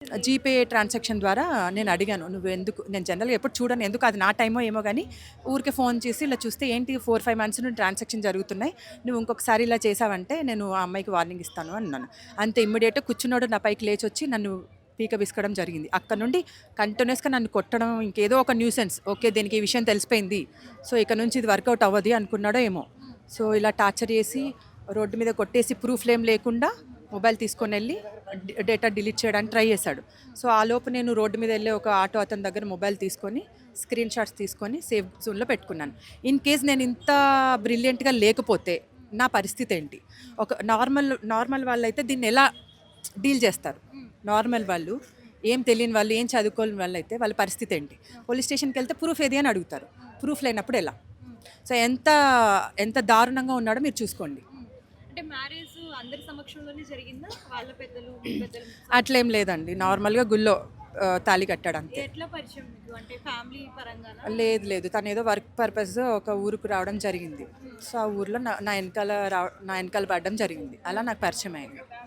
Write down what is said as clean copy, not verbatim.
GPay transaction ద్వారా నేను అడిగాను. "నువ్వెందుకు" నేను జనరల్‌గా ఎప్పుడు చూడను. ఎందుకు అది నా టైమో ఏమో గానీ, ఊరికే ఫోన్ చేసి ఇలా చూస్తే, "ఏంటి 4, 5 మంత్స్ నుండి ట్రాన్సాక్షన్ జరుగుతున్నాయి. నువ్వు ఇంకొకసారి ఇలా చేశావంటే నేను ఆ అమ్మాయికి వార్నింగ్ ఇస్తాను" అన్నాను. అంతే ఇమ్మీడియేట్‌గా కూర్చున్నోడు నా పైకి లేచొచ్చి నన్ను పీక పిసకడం జరిగింది. అక్కడి నుండి కంటిన్యూయస్‌గా నన్ను కొట్టడం, ఇంకేదో ఒక న్యూసెన్స్. ఓకే. దీనికి ఈ విషయం తెలిసిపోయింది. సో, ఇక నుంచి ఇది వర్కౌట్ అవ్వది అనుకున్నాడో ఏమో! సో, ఇలా టార్చర్ చేసి, రోడ్డు మీద కొట్టేసి ప్రూఫ్‌లేం లేకుండా మొబైల్ తీసుకొనెళ్ళి డేటా డిలీట్ చేయడానికి ట్రై చేశాడు. సో, ఆలోపు నేను రోడ్డు మీద వెళ్ళి ఒక ఆటో అతని దగ్గర మొబైల్ తీసుకొని, స్క్రీన్ షాట్స్ తీసుకొని సేఫ్ జోన్‌లో పెట్టుకున్నాను. ఇన్ కేస్ నేను ఇంత బ్రిలియంట్‌గా లేకపోతే నా పరిస్థితి ఏంటి? ఒక నార్మల్ వాళ్ళైతే దీన్ని ఎలా డీల్ చేస్తారు? నార్మల్ వాళ్ళు, ఏం తెలియని వాళ్ళు, ఏం చదువుకోని వాళ్ళైతే వాళ్ళ పరిస్థితి ఏంటి? పోలీస్ స్టేషన్‌కెళ్తే ప్రూఫ్ ఏది అని అడుగుతారు. ప్రూఫ్ లేనప్పుడు ఎలా? సో, ఎంత ఎంత దారుణంగా ఉన్నాడో మీరు చూసుకోండి. అంటే మ్యారేజ్ అందరి సమక్షంలోనే జరిగిందా? వాళ్ళ పెద్దలు, మీ పెద్దలు అట్లేం లేదండి. నార్మల్‌గా గుళ్ళో తాళి కట్టాడంతే. ఎట్లా పరిచయం మీకు? అంటే ఫ్యామిలీ పరంగానా? లేదు. తనేదో వర్క్ పర్పస్ ఒక ఊరుకు రావడం జరిగింది. సో, ఆ ఊర్లో నా నా ఎనకాల పడడం జరిగింది. అలా నాకు పరిచయం అయింది.